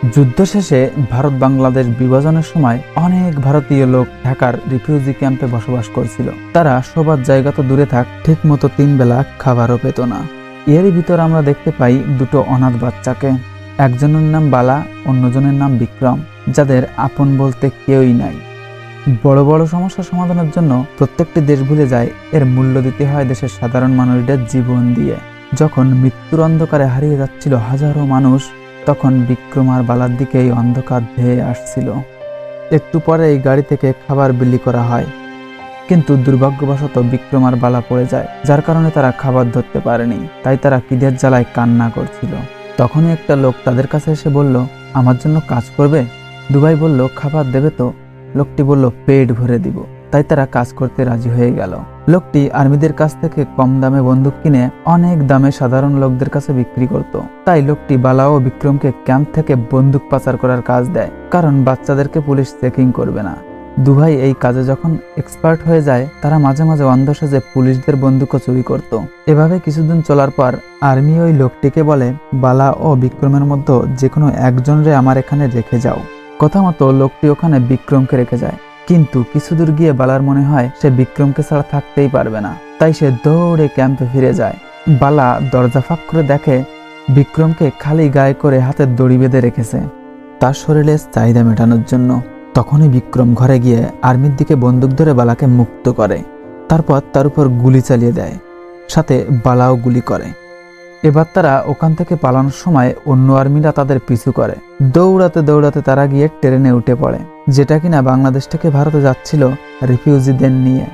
যুদ্ধ শেষে ভারত বাংলাদেশ বিভাজনের সময় অনেক ভারতীয় লোক ঢাকার রিফিউজি ক্যাম্পে বসবাস করছিল। তারা সবার জায়গা তো দূরে থাক, ঠিক মতো 3 বেলা খাবারও পেত না। এরই ভিতর আমরা দেখতে পাই দুটো অনাথ বাচ্চাকে। একজনের নাম বালা, অন্যজনের নাম বিক্রম, যাদের আপন বলতে কেউই নাই। বড় বড় সমস্যা সমাধানের জন্য প্রত্যেকটি দেশ ভুলে যায়, এর মূল্য দিতে হয় দেশের সাধারণ মানুষদের জীবন দিয়ে। যখন মৃত্যুর অন্ধকারে হারিয়ে যাচ্ছিল হাজারো মানুষ, তখন বিক্রম আর বালার দিকে এই অন্ধকার ধেয়ে আসছিল। একটু পরে এই গাড়ি থেকে খাবার বিলি করা হয়, কিন্তু দুর্ভাগ্যবশত বিক্রম আর বালা পড়ে যায়, যার কারণে তারা খাবার ধরতে পারেনি। তাই তারা খিদের জ্বালায় কান্না করছিল। তখনই একটা লোক তাদের কাছে এসে বলল, আমার জন্য কাজ করবে? দুবাই বলল, খাবার দেবে তো? লোকটি বলল, পেট ভরে দিব। তাই তারা কাজ করতে রাজি হয়ে গেল। লোকটি আর্মিদের কাছ থেকে কম দামে বন্দুক কিনে অনেক দামে সাধারণ লোকদের কাছে বিক্রি করত। তাই লোকটি বালা ও বিক্রমকে ক্যাম্প থেকে বন্দুক পাচার করার কাজ দেয়, কারণ বাচ্চাদেরকে পুলিশ চেকিং করবে না। দুভাই এই কাজে যখন এক্সপার্ট হয়ে যায়, তারা মাঝে মাঝে অন্ধ সেজে পুলিশদের বন্দুকও চুরি করত। এভাবে কিছুদিন চলার পর আর্মি ওই লোকটিকে বলে, বালা ও বিক্রমের মধ্যে যে কোনো একজনরে আমার এখানে রেখে যাও। কথা মতো লোকটি ওখানে বিক্রমকে রেখে যায়, কিন্তু কিছু দূর গিয়ে বালার মনে হয় সে বিক্রমকে ছাড়া থাকতেই পারবে না। তাই সে দৌড়ে ক্যাম্পে ফিরে যায়। বালা দরজা ফাঁক করে দেখে বিক্রমকে খালি গায়ে করে হাতের দড়ি বেঁধে রেখেছে, তার শরীরের চাহিদা মেটানোর জন্য। তখনই বিক্রম ঘরে গিয়ে আর্মির দিকে বন্দুক ধরে বালাকে মুক্ত করে, তারপর তার উপর গুলি চালিয়ে দেয়, সাথে বালাও গুলি করে। এবার তারা ওখান থেকে পালানোর সময় অন্য আর্মিরা তাদের পিছু করে। দৌড়াতে দৌড়াতে তারা গিয়ে ট্রেনে উঠে পড়ে, যেটা কিনা বাংলাদেশ থেকে ভারতে যাচ্ছিল রিফিউজিদের নিয়ে।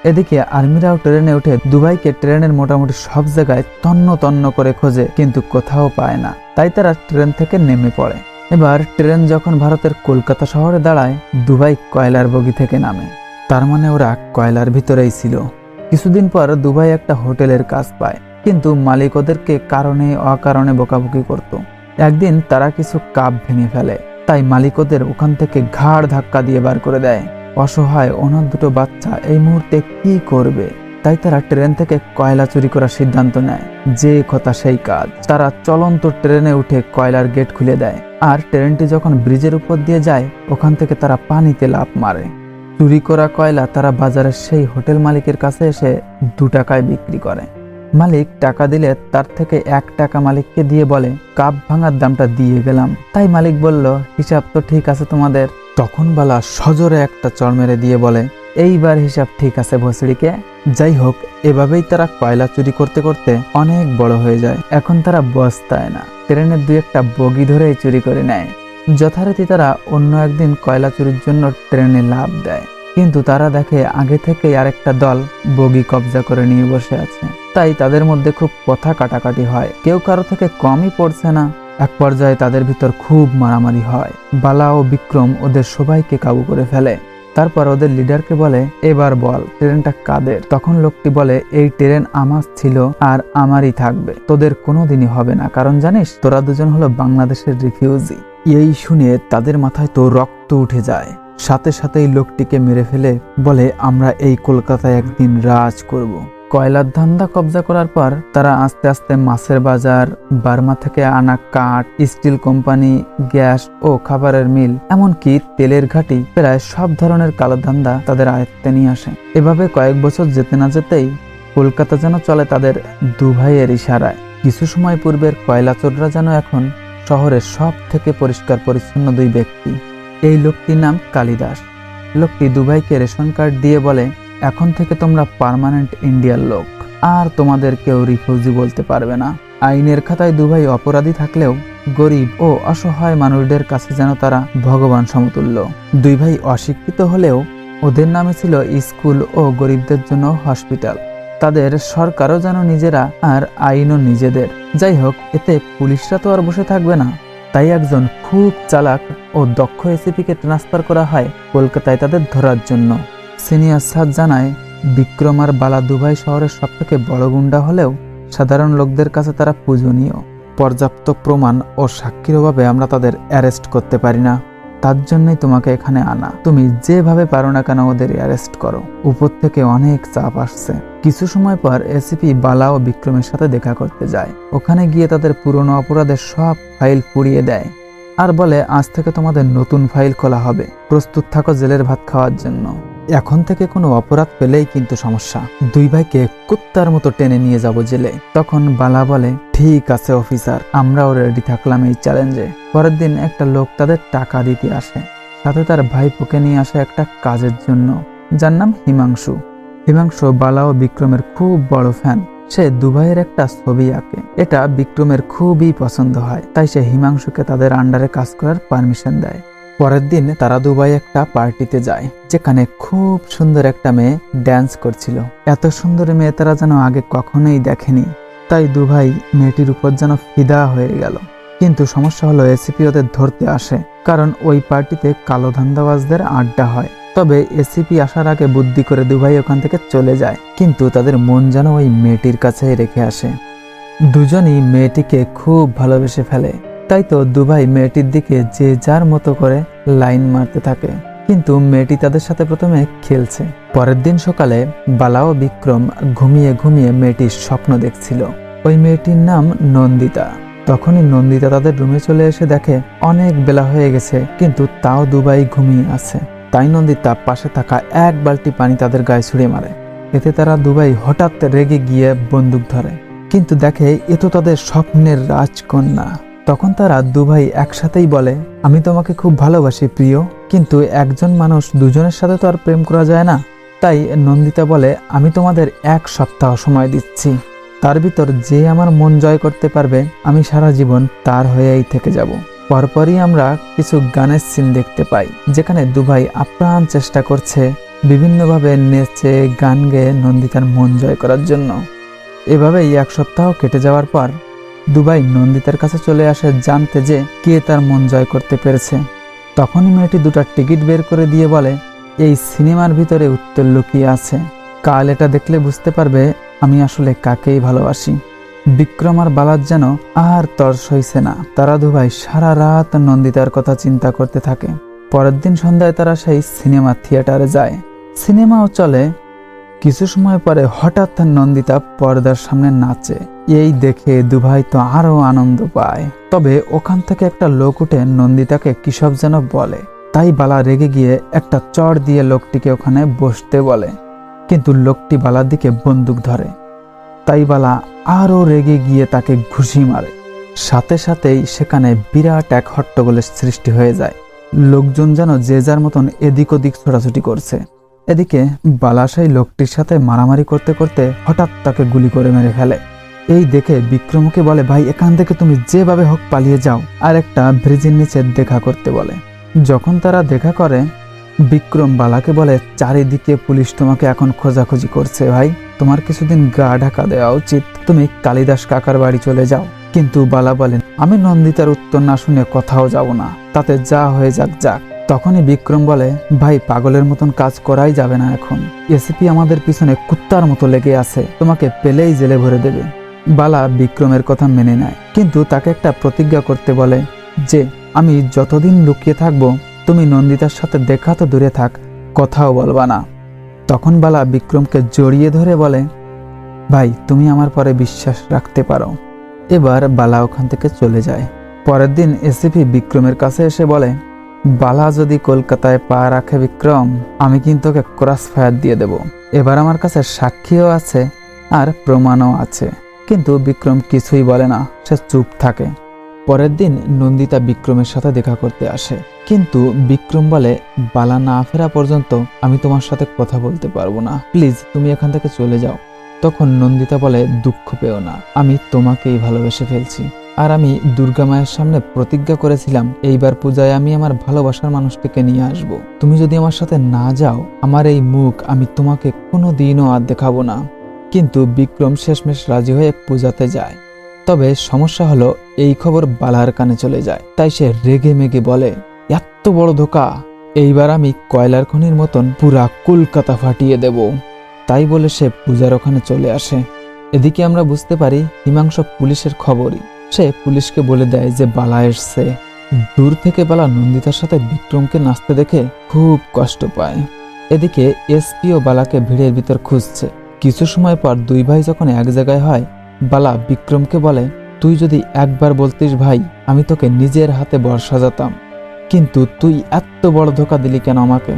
এদিকে আর্মিরাও ট্রেনে উঠে দুবাইকে ট্রেনের মোটামুটি সব জায়গায় তন্ন তন্ন করে খোঁজে, কিন্তু কোথাও পায় না। তাই তারা ট্রেন থেকে নেমে পড়ে। এবার ট্রেন যখন ভারতের কলকাতা শহরে দাঁড়ায়, দুবাই কয়লার বগি থেকে নামে। তার মানে ওরা কয়লার ভিতরেই ছিল। কিছুদিন পর দুবাই একটা হোটেলের কাজ পায়, কিন্তু মালিক ওদেরকে কারণে অকারণে বকাবকি করত। একদিন তারা কিছু কাপ ভেঙে ফেলে, তাই মালিক ওদের ওখান থেকে ঘাড় ধাক্কা দিয়ে বার করে দেয়। অসহায় অনাথ দুটো বাচ্চা এই মুহূর্তে কি করবে? তাই তারা ট্রেন থেকে কয়লা চুরি করার সিদ্ধান্ত নেয়। যে কথা সেই কাজ, তারা চলন্ত ট্রেনে উঠে কয়লার গেট খুলে দেয়। আর ট্রেনটি যখন ব্রিজের উপর দিয়ে যায়, ওখান থেকে তারা পানিতে লাফ মারে। চুরি করা কয়লা তারা বাজারের সেই হোটেল মালিকের কাছে এসে 2 টাকায় বিক্রি করে। মালিক টাকা দিলে তার থেকে 1 টাকা মালিককে দিয়ে বলে, কাপ ভাঙার দামটা দিয়ে গেলাম। তাই মালিক বলল, হিসাব তো ঠিক আছে তোমাদের। তখন বালা সজোরে একটা চড় মেরে দিয়ে বলে, এইবার হিসাব ঠিক আছে ভসড়িকে। যাই হোক, এভাবেই তারা কয়লা চুরি করতে করতে অনেক বড় হয়ে যায়। এখন তারা বস্তায় না, ট্রেনের 2-1টা বগি ধরেই চুরি করে নেয়। যথারীতি তারা অন্য একদিন কয়লা চুরির জন্য ট্রেনে লাফ দেয়, কিন্তু তারা দেখে আগে থেকে আরেকটা দল বগি কবজা করে নিয়ে বসে আছে। তাই তাদের মধ্যে খুব কথা কাটাকাটি হয়, কেউ কারো থেকে কমই পড়ছে না। এক পর্যায়ে তাদের ভিতর খুব মারামারি হয়। বালা ও বিক্রম ওদের সবাইকে কাবু করে ফেলে। তারপর ওদের লিডারকে বলে, এবার বল ট্রেনটা কাদের? তখন লোকটি বলে, এই ট্রেন আমার ছিল আর আমারই থাকবে, তোদের কোনোদিনই হবে না, কারণ জানিস তোরা দুজন হলো বাংলাদেশের রিফিউজি। এই শুনে তাদের মাথায় তো রক্ত উঠে যায়। সাথে সাথেই লোকটিকে মেরে ফেলে বলে, আমরা এই কলকাতায় একদিন রাজ করব। কয়লার ধান্দা কবজা করার পর তারা আস্তে আস্তে মাছের বাজার, বার্মা থেকে আনা কাঠ, স্টিল কোম্পানি, গ্যাস ও খাবারের মিল, এমনকি তেলের ঘাঁটি, প্রায় সব ধরনের কালো ধান্দা তাদের আয়ত্তে নিয়ে আসে। এভাবে কয়েক বছর যেতে না যেতেই কলকাতা যেন চলে তাদের 2 ভাইয়ের ইশারায়। কিছু সময় পূর্বের কয়লা চোররা যেন এখন শহরের সব থেকে পরিষ্কার পরিচ্ছন্ন 2 ব্যক্তি। এই লোকটির নাম কালিদাস। লোকটি দুবাইকে রেশন কার্ড দিয়ে বলে, এখন থেকে তোমরা পার্মানেন্ট ইন্ডিয়ার লোক, আর তোমাদের কেউ রিফিউজি বলতে পারবে না। আইনের খাতায় দুবাই অপরাধী থাকলেও গরিব ও অসহায় মানুষদের কাছে যেন তারা ভগবান সমতুল্য। 2 ভাই অশিক্ষিত হলেও ওদের নামে ছিল স্কুল ও গরিবদের জন্য হসপিটাল। তাদের সরকারও যেন নিজেরা আর আইনও নিজেদের। যাই হোক, এতে পুলিশরা তো আর বসে থাকবে না। তাই একজন খুব চালাক ও দক্ষ এসিপিকে ট্রান্সফার করা হয় কলকাতায় তাদের ধরার জন্য। সিনিয়র স্যার জানায়, বিক্রম আর বালা দুবাই শহরের সবথেকে বড় গুন্ডা হলেও সাধারণ লোকদের কাছে তারা পূজনীয়। পর্যাপ্ত প্রমাণ ও সাক্ষীর অভাবে আমরা তাদের অ্যারেস্ট করতে পারি না। তার জন্যই তোমাকে এখানে আনা। তুমি যেভাবে পারো না কেন ওদের অ্যারেস্ট করো। উপর থেকে অনেক চাপ আসছে। কিছু সময় পর এসিপি বালা ও বিক্রমের সাথে দেখা করতে যায়। ওখানে গিয়ে তাদের পুরনো অপরাধের সব ফাইল পুড়িয়ে দেয়। আর বলে আজ থেকে তোমাদের নতুন ফাইল খোলা হবে, প্রস্তুত থাকো জেলের ভাত খাওয়ার জন্য। এখন থেকে কোনো অপরাধ পেলেই কিন্তু সমস্যা, দুই ভাইকে কুত্তার মতো টেনে নিয়ে যাব জেলে। তখন বালা বলে ঠিক আছে অফিসার, আমরাও রেডি থাকলাম এই চ্যালেঞ্জে। পরের দিন একটা লোক তাদের টাকা দিতে আসে, সাথে তার ভাইপোকে নিয়ে আসে একটা কাজের জন্য, যার নাম হিমাংশু। হিমাংশু বালা ও বিক্রমের খুব বড় ফ্যান। সে দুবাইয়ের একটা ছবি আঁকে, এটা বিক্রমের খুবই পছন্দ হয়, তাই সে হিমাংশুকে তাদের আন্ডারে কাজ করার পারমিশন দেয়। পরের দিন তারা দুবাই একটা পার্টিতে যায়, যেখানে খুব সুন্দর একটা মেয়ে ড্যান্স করছিল। এত সুন্দর মেয়ে তারা যেন আগে কখনোই দেখেনি, তাই দুভাই মেয়েটির উপর যেন ফিদা হয়ে গেল। কিন্তু সমস্যা হলো এসিপি ওদের ধরতে আসে, কারণ ওই পার্টিতে কালো ধান্দাবাজদের আড্ডা হয়। তবে এসিপি আসার আগে বুদ্ধি করে দুভাই ওখান থেকে চলে যায়, কিন্তু তাদের মন যেন ওই মেয়েটির কাছে রেখে আসে। দুজনই মেয়েটিকে খুব ভালোবেসে ফেলে, তাই তো দুভাই মেয়েটির দিকে যে যার মতো করে লাইন মারতে থাকে, কিন্তু মেয়েটি তাদের সাথে প্রথমে খেলছে। পরের দিন সকালে বালা ও বিক্রম ঘুমিয়ে ঘুমিয়ে মেয়েটির স্বপ্ন দেখছিল। ওই মেয়েটির নাম নন্দিতা। তখনই নন্দিতা তাদের রুমে চলে এসে দেখে অনেক বেলা হয়ে গেছে, কিন্তু তাও দুবাই ঘুমিয়ে আছে। তাই নন্দিতা পাশে থাকা এক বালতি পানি তাদের গায়ে ছুঁড়ে মারে। এতে তারা দুবাই হঠাৎ রেগে গিয়ে বন্দুক ধরে, কিন্তু দেখে এ তো তাদের স্বপ্নের রাজকন্যা। তখন তারা দুভাই একসাথেই বলে আমি তোমাকে খুব ভালোবাসি প্রিয়, কিন্তু একজন মানুষ দুজনের সাথে তো আর প্রেম করা যায় না। তাই নন্দিতা বলে আমি তোমাদের 1 সপ্তাহ সময় দিচ্ছি, তার ভিতর যে আমার মন জয় করতে পারবে আমি সারা জীবন তার হয়েই থেকে যাব। পরপরই আমরা কিছু গানের সিন দেখতে পাই, যেখানে দুভাই আপ্রাণ চেষ্টা করছে বিভিন্নভাবে নেচে গান গেয়ে নন্দিতার মন জয় করার জন্য। এভাবেই 1 সপ্তাহ কেটে যাওয়ার পর দুবাই নন্দিতার কাছে চলে আসে জানতে যে কে তার মন জয় করতে পেরেছে। তখনই মেয়েটি 2টা টিকিট বের করে দিয়ে বলে এই সিনেমার ভিতরে উত্তর লুকিয়ে আছে, কাল এটা দেখলে বুঝতে পারবে আমি আসলে কাকেই ভালোবাসি। বিক্রম আর বালার যেন আর তর সইছে না, তারা দুভাই সারা রাত নন্দিতার কথা চিন্তা করতে থাকে। পরের দিন সন্ধ্যায় তারা সেই সিনেমা থিয়েটারে যায়। সিনেমাও চলে। কিছু সময় পরে হঠাৎ নন্দিতা পর্দার সামনে নাচে, এই দেখে দুভাই তো আরো আনন্দ পায়। তবে ওখান থেকে একটা লোক উঠে নন্দিতাকে কিসব যেন বলে, তাই বালা রেগে গিয়ে একটা চড় দিয়ে লোকটিকে ওখানে বসতে বলে, কিন্তু লোকটি বালার দিকে বন্দুক ধরে। তাই বালা আরো রেগে গিয়ে তাকে ঘুষি মারে। সাথে সাথেই সেখানে বিরাট এক হট্টগোলের সৃষ্টি হয়ে যায়। লোকজন যেন যে যার মতন এদিক ওদিক ছোটাছুটি করছে। এদিকে বালা সেই লোকটির সাথে মারামারি করতে করতে হঠাৎ তাকে গুলি করে মেরে ফেলে। এই দেখে বিক্রমকে বলে ভাই এখান থেকে তুমি যেভাবে হোক পালিয়ে যাও, আর একটা ব্রিজের নিচে দেখা করতে বলে। যখন তারা দেখা করে বিক্রম বালাকে বলে চারিদিকে পুলিশ তোমাকে এখন খোঁজাখুঁজি করছে, ভাই তোমার কিছুদিন গা ঢাকা দেওয়া উচিত, তুমি কালিদাস কাকার বাড়ি চলে যাও। কিন্তু বালা বলেন আমি নন্দিতার উত্তর না শুনে কোথাও যাব না, তাতে যা হয়ে যাক যাক। তখনই বিক্রম বলে ভাই পাগলের মতন কাজ করাই যাবে না, এখন এসিপি আমাদের পিছনে কুত্তার মতো লেগে আছে, তোমাকে পেলেই জেলে ভরে দেবে। বালা বিক্রমের কথা মেনে নেয়, কিন্তু তাকে একটা প্রতিজ্ঞা করতে বলে যে আমি যতদিন লুকিয়ে থাকবো তুমি নন্দিতার সাথে দেখা তো দূরে থাক, কথাও বলবা না। তখন বালা বিক্রমকে জড়িয়ে ধরে বলে ভাই তুমি আমার পরে বিশ্বাস রাখতে পারো। এবার বালা ওখান থেকে চলে যায়। পরের দিন এসিপি বিক্রমের কাছে এসে বলে বালা যদি কলকাতায় পা রাখে বিক্রম, আমি কিন্তু ওকে ক্রস ফায়ার দিয়ে দেব। এবার আমার কাছে সাক্ষীও আছে আর প্রমাণও আছে। কিন্তু বিক্রম কিছুই বলে না, সে চুপ থাকে। পরের দিন নন্দিতা বিক্রমের সাথে দেখা করতে আসে, কিন্তু বিক্রম বলে বালা না ফেরা পর্যন্ত আমি তোমার সাথে কথা বলতে পারবো না, প্লিজ তুমি এখান থেকে চলে যাও। তখন নন্দিতা বলে দুঃখ পেও না, আমি তোমাকেই ভালোবেসে ফেলছি, আর আমি দুর্গা মায়ের সামনে প্রতিজ্ঞা করেছিলাম এইবার পূজায় আমি আমার ভালোবাসার মানুষটিকে নিয়ে আসব। তুমি যদি আমার সাথে না যাও আমার এই মুখ আমি তোমাকে কোনো দিনও আর দেখাবো না। কিন্তু বিক্রম শেষমেশ রাজি হয়ে পূজাতে যায়। তবে সমস্যা হলো এই খবর বালার কানে চলে যায়, তাই সে রেগে মেগে বলে এত বড় ধোঁকা, এইবার আমি কয়লার খনির মতন পুরা কলকাতা ফাটিয়ে দেব। তাই বলে সে পূজার ওখানে চলে আসে। এদিকে আমরা বুঝতে পারি হিমাংশু পুলিশের খবরই। সে পুলিশকে বলে দেয় যে বালা এসছে। দূর থেকে বালা নন্দিতার সাথে বিক্রমকে নাচতে দেখে খুব কষ্ট পায়। এদিকে এসপিও বালাকে ভিড়ের ভিতর খুঁজছে। কিছু সময় পর দুই ভাই যখন এক জায়গায় হয়, বালা বিক্রমকে বলে তুই যদি একবার বলতিস ভাই, আমি তোকে নিজের হাতে বর সাজাতাম, কিন্তু তুই এত বড় ধোঁকা দিলি কেন আমাকে?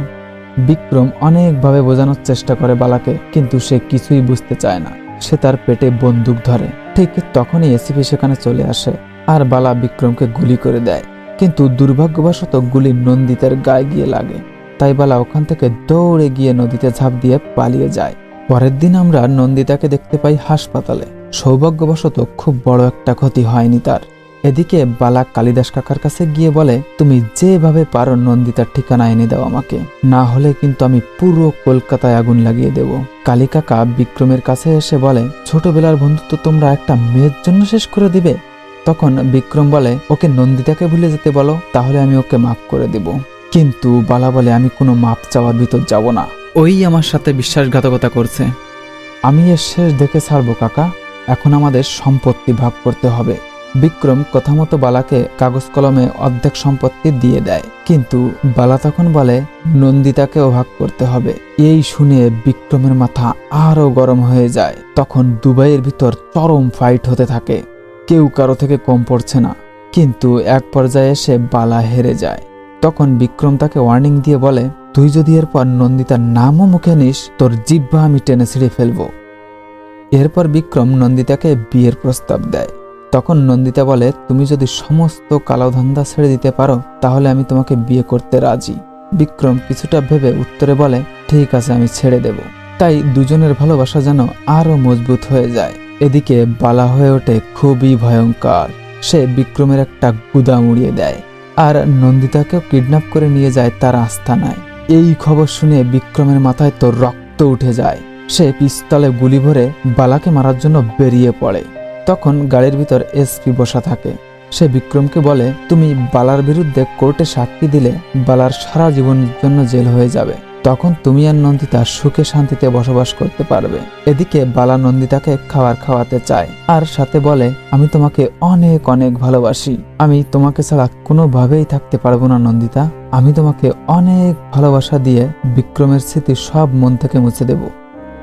বিক্রম অনেকভাবে বোঝানোর চেষ্টা করে বালাকে, কিন্তু সে কিছুই বুঝতে চায় না। সে তার পেটে বন্দুক ধরে। ঠিক তখনই এসিপি সেখানে চলে আসে আর বালা বিক্রমকে গুলি করে দেয়, কিন্তু দুর্ভাগ্যবশত গুলি নন্দিতার গায়ে গিয়ে লাগে। তাই বালা ওখান থেকে দৌড়ে গিয়ে নদীতে ঝাঁপ দিয়ে পালিয়ে যায়। পরের দিন আমরা নন্দিতাকে দেখতে পাই হাসপাতালে। সৌভাগ্যবশত খুব বড় একটা ক্ষতি হয়নি তার। এদিকে বালা কালিদাস কাকার কাছে গিয়ে বলে, তুমি যেভাবে পারো নন্দিতার ঠিকানা এনে দাও আমাকে, না হলে কিন্তু আমি পুরো কলকাতায় আগুন লাগিয়ে দেব। কালী কাকা বিক্রমের কাছে এসে বলে, ছোটবেলার বন্ধুত্ব তোমরা একটা মেয়ের জন্য শেষ করে দিবে? তখন বিক্রম বলে, ওকে নন্দিতাকে ভুলে যেতে বলো, তাহলে আমি ওকে মাফ করে দেব। কিন্তু বালা বলে, আমি কোনো মাপ চাওয়ার ভিতর যাব না, ওই আমার সাথে বিশ্বাসঘাতকতা করছে। আমি এর শেষ দেখে ছাড়বো কাকা, এখন আমাদের সম্পত্তি ভাগ করতে হবে। বিক্রম কথা মতো বালাকে কাগজ কলমে অর্ধেক সম্পত্তি দিয়ে দেয়, কিন্তু বালা তখন বলে নন্দিতাকেও ভাগ করতে হবে। এই শুনে বিক্রমের মাথা আরো গরম হয়ে যায়। তখন দুবাইয়ের ভিতর চরম ফাইট হতে থাকে, কেউ কারো থেকে কম পড়ছে না। কিন্তু এক পর্যায়ে এসে বালা হেরে যায়। তখন বিক্রম তাকে ওয়ার্নিং দিয়ে বলে, তুই যদি এরপর নন্দিতার নামও মুখে নিস, তোর জিহ্বা আমি টেনে ছিঁড়ে ফেলবো। এরপর বিক্রম নন্দিতাকে বিয়ের প্রস্তাব দেয়। তখন নন্দিতা বলে, তুমি যদি সমস্ত কালো ধান্দা ছেড়ে দিতে পারো, তাহলে আমি তোমাকে বিয়ে করতে রাজি। বিক্রম কিছুটা ভেবে উত্তরে বলে, ঠিক আছে, আমি ছেড়ে দেব। তাই দুজনের ভালোবাসা যেন আরো মজবুত হয়ে যায়। এদিকে বালা হয়ে ওঠে খুবই ভয়ঙ্কর। সে বিক্রমের একটা গুদাম উড়িয়ে দেয় আর নন্দিতাকেও কিডন্যাপ করে নিয়ে যায় তার আস্তানায়। এই খবর শুনে বিক্রমের মাথায় তো রক্ত উঠে যায়। সে পিস্তলে গুলি ভরে বালাকে মারার জন্য বেরিয়ে পড়ে। তখন গাড়ির ভিতর এসপি বসা থাকে। সে বিক্রমকে বলে, তুমি বালার বিরুদ্ধে কোর্টে সাক্ষী দিলে বালার সারা জীবনের জন্য জেল হয়ে যাবে। তখন তুমি আর নন্দিতা সুখে শান্তিতে বসবাস করতে পারবে। এদিকে বালা নন্দিতাকে খাওয়াতে চায় আর সাথে বলে, আমি তোমাকে অনেক অনেক ভালোবাসি, আমি তোমাকে ছাড়া কোনোভাবেই থাকতে পারবো না নন্দিতা। আমি তোমাকে অনেক ভালোবাসা দিয়ে বিক্রমের স্মৃতি সব মন থেকে মুছে দেব।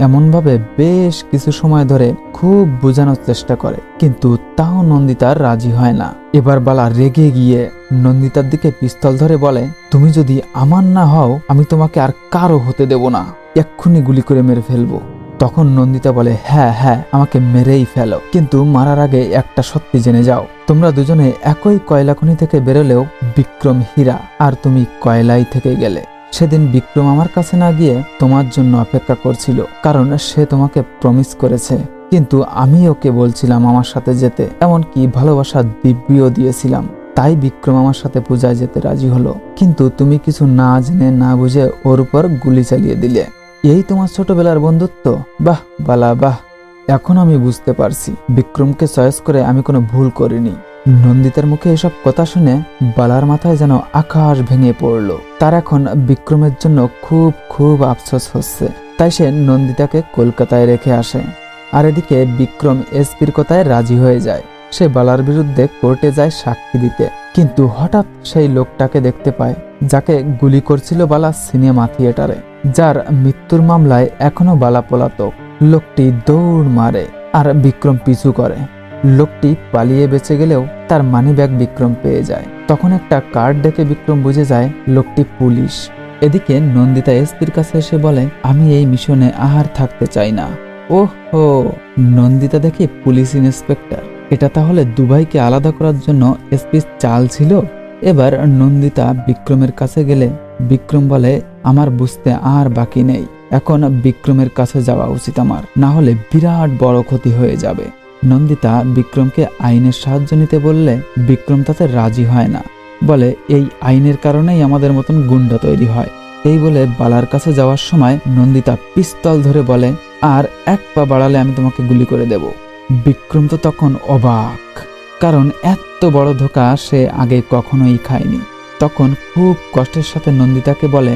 এমনভাবে বেশ কিছু সময় ধরে খুব বোঝানোর চেষ্টা করে, কিন্তু তাও নন্দিতার রাজি হয় না। এবার বালা রেগে গিয়ে নন্দিতার দিকে পিস্তল ধরে বলে, তুমি যদি আমার না হও, আমি তোমাকে আর কারো হতে দেব না, এক্ষুনি গুলি করে মেরে ফেলবো। তখন নন্দিতা বলে, হ্যাঁ হ্যাঁ, আমাকে মেরেই ফেলো, কিন্তু মারার আগে একটা সত্যি জেনে যাও, তোমরা দুজনে একই কয়লা খনি থেকে বেরোলেও বিক্রম হীরা আর তুমি কয়লাই থেকে গেলে। সেদিন বিক্রম আমার কাছে না গিয়ে তোমার জন্য অপেক্ষা করছিল, কারণ সে তোমাকে প্রমিস করেছে, কিন্তু আমি ওকে বলছিলাম আমার সাথে যেতে, এমনকি ভালোবাসার দিব্যিও দিয়েছিলাম। তাই বিক্রম আমার সাথে পূজায় যেতে রাজি হলো, কিন্তু তুমি কিছু না জেনে না বুঝে ওর উপর গুলি চালিয়ে দিলে। এই তোমার ছোটবেলার বন্ধুত্ব? বাহ বালা বাহ, এখন আমি বুঝতে পারছি বিক্রমকে চয়েস করে আমি কোনো ভুল করিনি। নন্দিতার মুখে এসব কথা শুনে বালার মাথায় যেন আকাশ ভেঙে পড়লো। তার এখন বিক্রমের জন্য খুব খুব আফসোস হচ্ছে। তাই সে নন্দিতাকে কলকাতায় রেখে আসে। আর এদিকে বিক্রম এসপির কথায় রাজি হয়ে যায়। সে বালার বিরুদ্ধে কোর্টে যায় সাক্ষী দিতে, কিন্তু হঠাৎ সেই লোকটাকে দেখতে পায় যাকে গুলি করছিল বালা সিনেমা থিয়েটারে, যার মৃত্যুর মামলায় এখনো বালা পলাতক। লোকটি দৌড় মারে আর বিক্রম পিছু করে। লোকটি পালিয়ে বেঁচে গেলেও তার মানিব্যাগ বিক্রম পেয়ে যায়। তখন একটা কার্ড দেখে বিক্রম বুঝে যায় লোকটি পুলিশ। এদিকে নন্দিতা এসপির কাছে এসে বলে, আমি এই মিশনে আর থাকতে চাই না। ওহো, নন্দিতা দেখে পুলিশ ইন্সপেক্টর, এটা তাহলে দুবাইকে আলাদা করার জন্য এসপির চাল ছিল। এবার নন্দিতা বিক্রমের কাছে গেলে বিক্রম বলে, আমার বুঝতে আর বাকি নেই, এখন বিক্রমের কাছে যাওয়া উচিত আমার, না হলে বিরাট বড় ক্ষতি হয়ে যাবে। নন্দিতা বিক্রমকে আইনের সাহায্য নিতে বললে বিক্রম তাতে রাজি হয় না, বলে এই আইনের কারণেই আমাদের মতন গুন্ডা তৈরি হয়। এই বলে বালার কাছে যাওয়ার সময় নন্দিতা পিস্তল ধরে বলে, আর এক পা বাড়ালে আমি তোমাকে গুলি করে দেব। বিক্রম তো তখন অবাক, কারণ এত বড় ধোঁকা সে আগে কখনোই খায়নি। তখন খুব কষ্টের সাথে নন্দিতাকে বলে,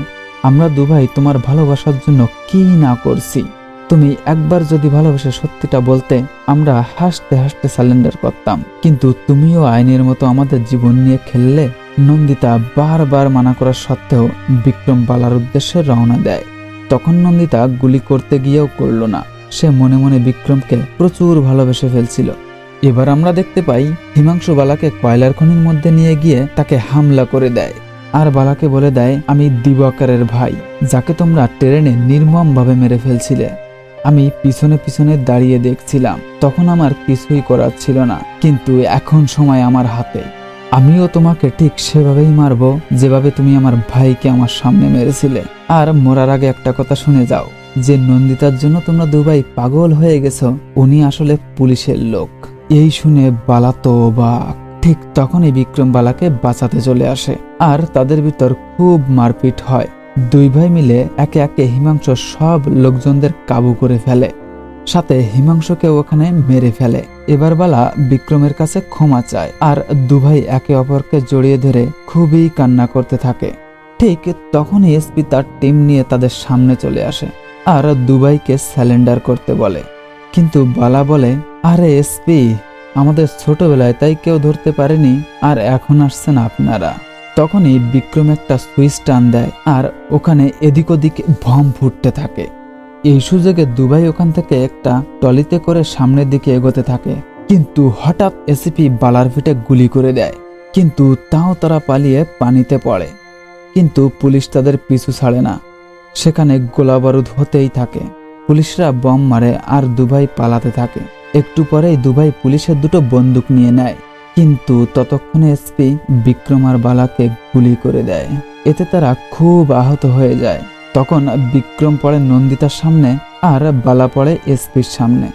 আমরা দুভাই তোমার ভালোবাসার জন্য কি না করছি, তুমি একবার যদি ভালোবেসে সত্যিটা বলতে, আমরা হাসতে হাসতে সারেন্ডার করতাম, কিন্তু তুমিও আইনের মতো আমাদের জীবন নিয়ে খেললে। নন্দিতা বারবার মানা করার সত্ত্বেও বিক্রম বালার উদ্দেশ্যে রওনা দেয়। তখন নন্দিতা গুলি করতে গিয়েও করল না, সে মনে মনে বিক্রমকে প্রচুর ভালোবেসে ফেলছিল। এবার আমরা দেখতে পাই হিমাংশু বালাকে কয়লার খনির মধ্যে নিয়ে গিয়ে তাকে হামলা করে দেয় আর বালাকে বলে দেয়, আমি দিবাকরের ভাই, যাকে তোমরা ট্রেনে নির্মমভাবে মেরে ফেলছিলে। আমি পিছনে পিছনে দাঁড়িয়ে দেখছিলাম, তখন আমার কিছুই করার ছিল না, কিন্তু এখন সময় আমার হাতে। আমিও তোমাকে ঠিক সেভাবেই মারবো যেভাবে তুমি আমার ভাইকে আমার সামনে মেরেছিলে। আর মরার আগে একটা কথা শুনে যাও, যে নন্দিতার জন্য তোমরা দুবাই পাগল হয়ে গেছো, উনি আসলে পুলিশের লোক। এই শুনে বালা তো অবাক। ঠিক তখনই বিক্রম বালাকে বাঁচাতে চলে আসে আর তাদের ভিতর খুব মারপিট হয়। দুই ভাই মিলে একে একে হিমাংশু সব লোকজনদের কাবু করে ফেলে, সাথে হিমাংশুকে ওখানে মেরে ফেলে। এবার বালা বিক্রমের কাছে ক্ষমা চায় আর দুভাই একে অপরকে জড়িয়ে ধরে খুবই কান্না করতে থাকে। ঠিক তখনই এসপি তার টিম নিয়ে তাদের সামনে চলে আসে আর দুবাইকে স্যালেন্ডার করতে বলে। কিন্তু বালা বলে, আরে এসপি, আমাদের ছোটবেলায় তাই কেউ ধরতে পারেনি, আর এখন আসছেন আপনারা। তখনই বিক্রম একটা সুইচ টান দেয় আর ওখানে এদিক ওদিক বম ফুটতে থাকে। এই সুযোগে দুবাই ওখান থেকে একটা ট্রলিতে করে সামনের দিকে এগোতে থাকে, কিন্তু হঠাৎ এসিপি বালার পিঠে গুলি করে দেয়। কিন্তু তাও তারা পালিয়ে পানিতে পড়ে, কিন্তু পুলিশ তাদের পিছু ছাড়ে না। সেখানে গোলাবারুদ হতেই থাকে, পুলিশরা বম মারে আর দুবাই পালাতে থাকে। একটু পরেই দুবাই পুলিশের দুটো বন্দুক নিয়ে নেয়, কিন্তু ততক্ষণে এসপি বিক্রম আর বালাকে গুলি করে দেয়। এতে তারা খুব আহত হয়ে যায়। তখন বিক্রম পড়ে নন্দিতার সামনে আর বালা পড়ে এসপির সামনে।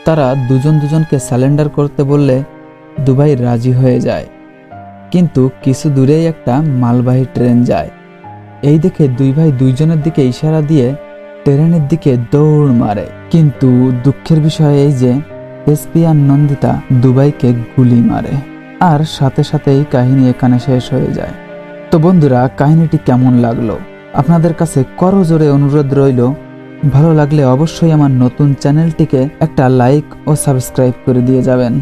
তারা দুজন দুজনকে স্যালেন্ডার করতে বললে দুবাই রাজি হয়ে যায়, কিন্তু কিছু দূরেই একটা মালবাহী ট্রেন যায়। এই দেখে দুই ভাই দুইজনের দিকে ইশারা দিয়ে ট্রেনের দিকে দৌড় মারে। কিন্তু দুঃখের বিষয় এই যে এসপি আর নন্দিতা দুবাইকে গুলি মারে, আর সাথে সাথেই কাহিনী এখানে শেষ হয়ে যায়। তো বন্ধুরা, কাহিনীটি কেমন লাগলো? আপনাদের কাছে করজোরে অনুরোধ রইল, ভালো লাগলে অবশ্যই আমার নতুন চ্যানেলটিকে একটা লাইক ও সাবস্ক্রাইব করে দিয়ে যাবেন।